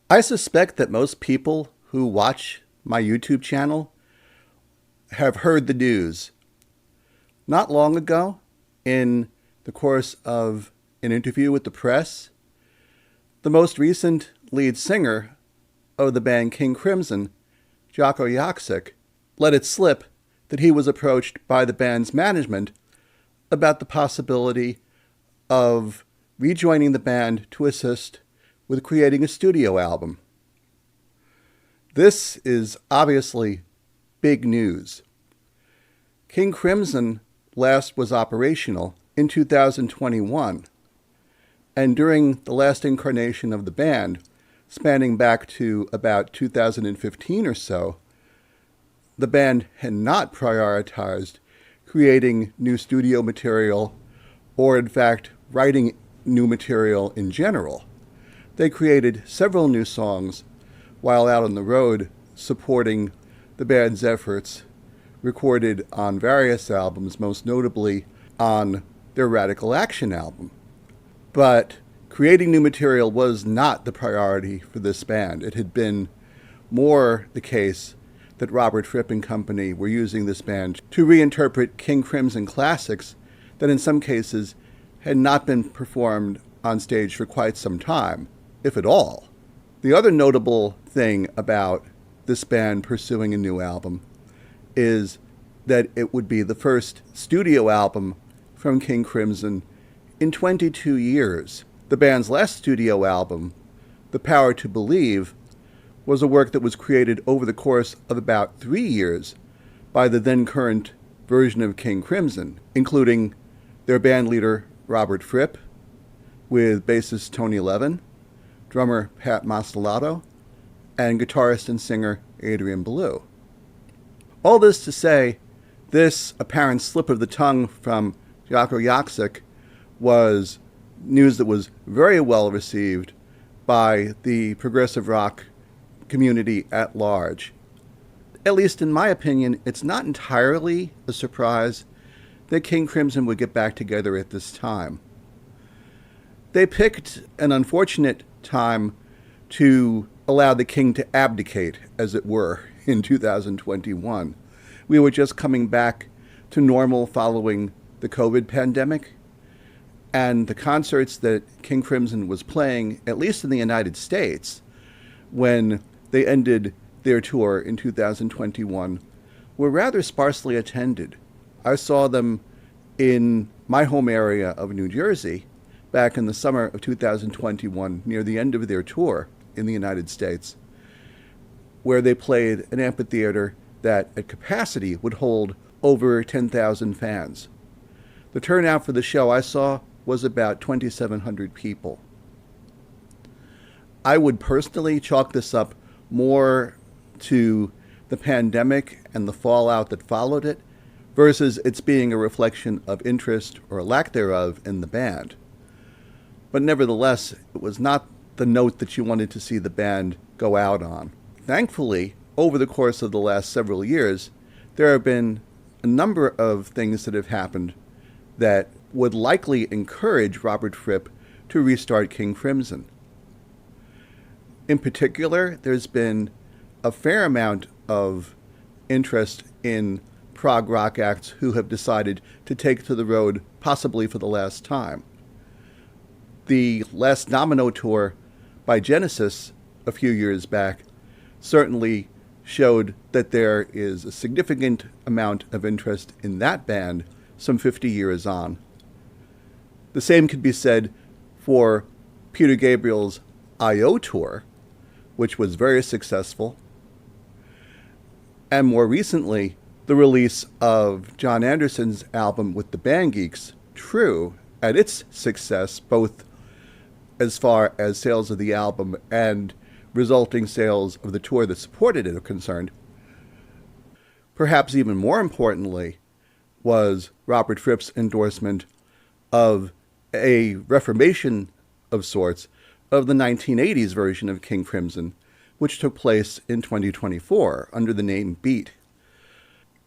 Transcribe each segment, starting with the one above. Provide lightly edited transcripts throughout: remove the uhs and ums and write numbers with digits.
I suspect that most people who watch my YouTube channel have heard the news. Not long ago, in the course of an interview with the press, the most recent lead singer of the band King Crimson, Jakko Jakszyk, let it slip that he was approached by the band's management about the possibility of rejoining the band to assist with creating a studio album. This is obviously big news. King Crimson last was operational in 2021, and during the last incarnation of the band, spanning back to about 2015 or so, the band had not prioritized creating new studio material or, in fact, writing new material in general. They created several new songs while out on the road supporting the band's efforts, recorded on various albums, most notably on their Radical Action album. But creating new material was not the priority for this band. It had been more the case that Robert Fripp and company were using this band to reinterpret King Crimson classics that in some cases had not been performed on stage for quite some time, if at all. The other notable thing about this band pursuing a new album is that it would be the first studio album from King Crimson in 22 years. The band's last studio album, The Power to Believe, was a work that was created over the course of about 3 years by the then current version of King Crimson, including their band leader Robert Fripp, with bassist Tony Levin, drummer Pat Mastelotto, and guitarist and singer Adrian Belew. All this to say, this apparent slip of the tongue from Jakko Jakszyk was news that was very well received by the progressive rock community at large. At least in my opinion, it's not entirely a surprise that King Crimson would get back together at this time. They picked an unfortunate time to allow the king to abdicate, as it were, in 2021. We were just coming back to normal following the COVID pandemic, and the concerts that King Crimson was playing, at least in the United States, when they ended their tour in 2021, were rather sparsely attended. I saw them in my home area of New Jersey back in the summer of 2021, near the end of their tour in the United States, where they played an amphitheater that at capacity would hold over 10,000 fans. The turnout for the show I saw was about 2,700 people. I would personally chalk this up more to the pandemic and the fallout that followed it versus its being a reflection of interest or lack thereof in the band. But nevertheless, it was not the note that you wanted to see the band go out on. Thankfully, over the course of the last several years, there have been a number of things that have happened that would likely encourage Robert Fripp to restart King Crimson. In particular, there's been a fair amount of interest in prog rock acts who have decided to take to the road, possibly for the last time. The last Domino tour by Genesis a few years back certainly showed that there is a significant amount of interest in that band some 50 years on. The same could be said for Peter Gabriel's I.O. tour, which was very successful, and more recently, the release of John Anderson's album with the Band Geeks, True, and its success, both as far as sales of the album and resulting sales of the tour that supported it are concerned. Perhaps even more importantly was Robert Fripp's endorsement of a reformation of sorts of the 1980s version of King Crimson, which took place in 2024 under the name Beat.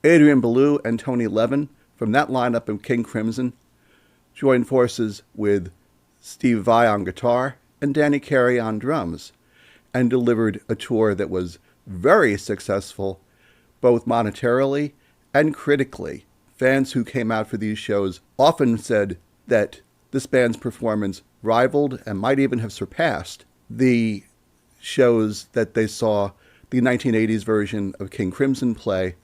Adrian Belew and Tony Levin from that lineup of King Crimson joined forces with Steve Vai on guitar and Danny Carey on drums, and delivered a tour that was very successful, both monetarily and critically. Fans who came out for these shows often said that this band's performance rivaled and might even have surpassed the shows that they saw the 1980s version of King Crimson play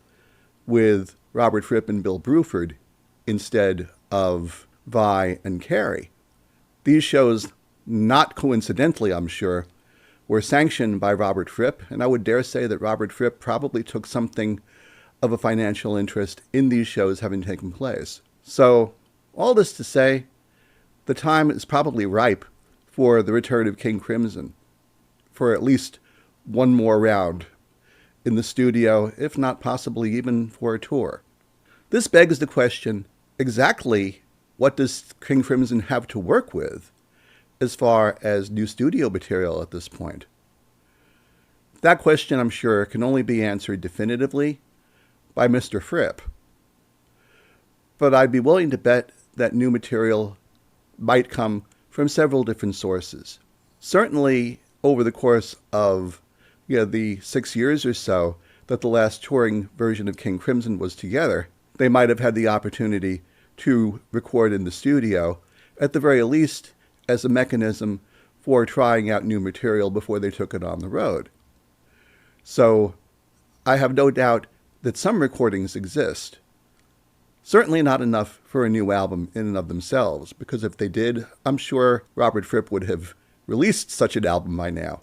with Robert Fripp and Bill Bruford instead of Vi and Carey. These shows, not coincidentally, I'm sure, were sanctioned by Robert Fripp, and I would dare say that Robert Fripp probably took something of a financial interest in these shows having taken place. So, all this to say, the time is probably ripe for the return of King Crimson, for at least one more round in the studio, if not possibly even for a tour. This begs the question, exactly what does King Crimson have to work with as far as new studio material at this point? That question, I'm sure, can only be answered definitively by Mr. Fripp. But I'd be willing to bet that new material might come from several different sources. Certainly, over the course of the 6 years or so that the last touring version of King Crimson was together, they might have had the opportunity to record in the studio, at the very least as a mechanism for trying out new material before they took it on the road. So I have no doubt that some recordings exist. Certainly not enough for a new album in and of themselves, because if they did, I'm sure Robert Fripp would have released such an album by now.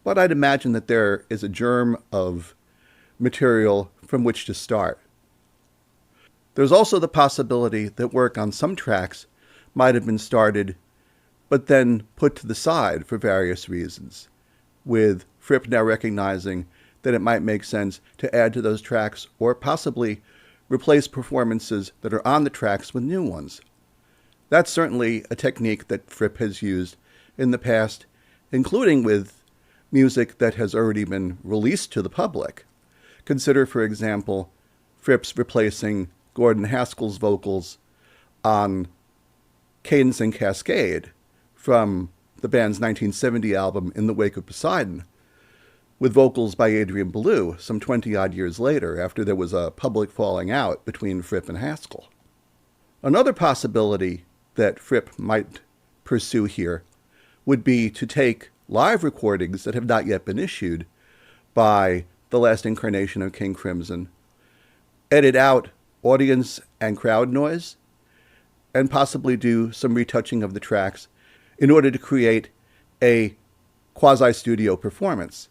But I'd imagine that there is a germ of material from which to start. There's also the possibility that work on some tracks might have been started, but then put to the side for various reasons, with Fripp now recognizing that it might make sense to add to those tracks or possibly replace performances that are on the tracks with new ones. That's certainly a technique that Fripp has used in the past, including with music that has already been released to the public. Consider, for example, Fripp's replacing Gordon Haskell's vocals on Cadence and Cascade from the band's 1970 album In the Wake of Poseidon, with vocals by Adrian Belew some 20-odd years later, after there was a public falling out between Fripp and Haskell. Another possibility that Fripp might pursue here would be to take live recordings that have not yet been issued by the last incarnation of King Crimson, edit out audience and crowd noise, and possibly do some retouching of the tracks in order to create a quasi-studio performance.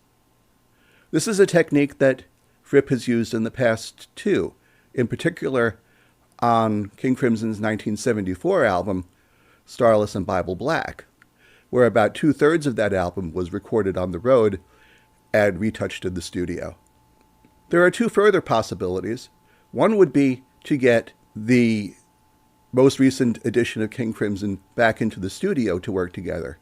This is a technique that Fripp has used in the past too, in particular on King Crimson's 1974 album, Starless and Bible Black, where about 2/3 of that album was recorded on the road and retouched in the studio. There are two further possibilities. One would be to get the most recent edition of King Crimson back into the studio to work together.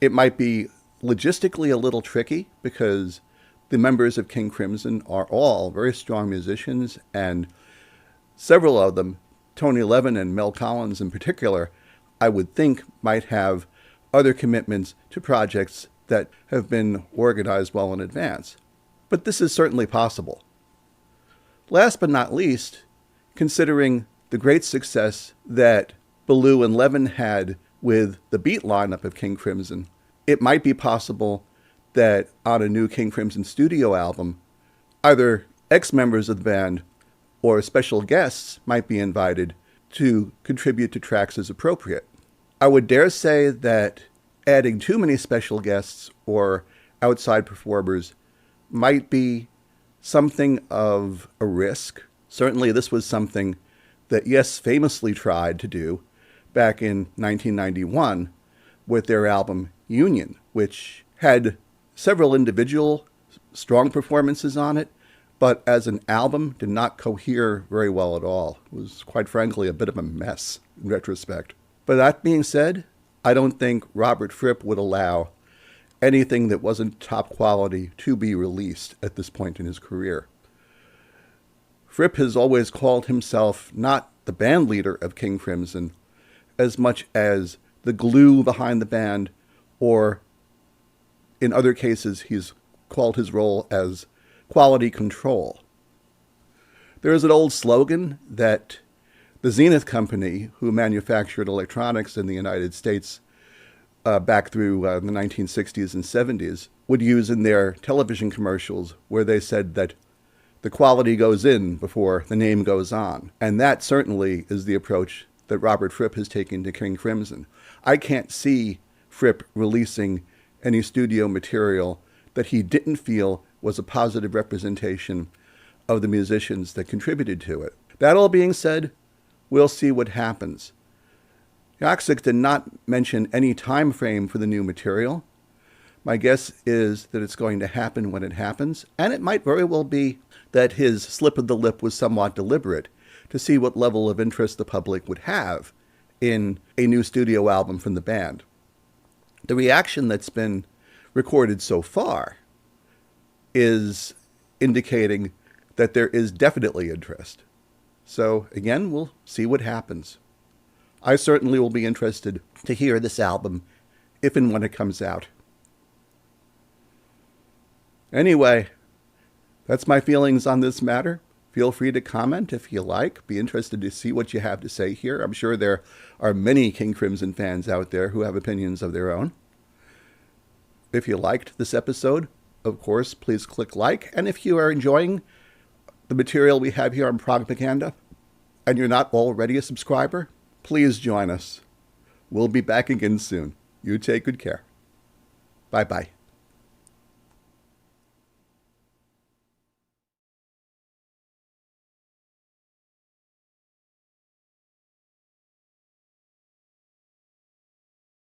It might be logistically a little tricky because the members of King Crimson are all very strong musicians, and several of them, Tony Levin and Mel Collins in particular, I would think might have other commitments to projects that have been organized well in advance. But this is certainly possible. Last but not least, considering the great success that Belew and Levin had with the beat lineup of King Crimson, it might be possible that on a new King Crimson studio album, either ex-members of the band or special guests might be invited to contribute to tracks as appropriate. I would dare say that adding too many special guests or outside performers might be something of a risk. Certainly this was something that Yes famously tried to do back in 1991 with their album Union, which had several individual strong performances on it, but as an album did not cohere very well at all. It was, quite frankly, a bit of a mess in retrospect. But that being said, I don't think Robert Fripp would allow anything that wasn't top quality to be released at this point in his career. Fripp has always called himself not the band leader of King Crimson as much as the glue behind the band, or in other cases, he's called his role as quality control. There is an old slogan that the Zenith Company, who manufactured electronics in the United States back through the 1960s and 70s, would use in their television commercials, where they said that the quality goes in before the name goes on. And that certainly is the approach that Robert Fripp has taken to King Crimson. I can't see Fripp releasing any studio material that he didn't feel was a positive representation of the musicians that contributed to it. That all being said, we'll see what happens. Jakszyk did not mention any time frame for the new material. My guess is that it's going to happen when it happens, and it might very well be that his slip of the lip was somewhat deliberate to see what level of interest the public would have in a new studio album from the band. The reaction that's been recorded so far is indicating that there is definitely interest. So again, we'll see what happens. I certainly will be interested to hear this album if and when it comes out. Anyway, that's my feelings on this matter. Feel free to comment if you like. Be interested to see what you have to say here. I'm sure there are many King Crimson fans out there who have opinions of their own. If you liked this episode, of course, please click like. And if you are enjoying the material we have here on Propaganda and you're not already a subscriber, please join us. We'll be back again soon. You take good care. Bye-bye.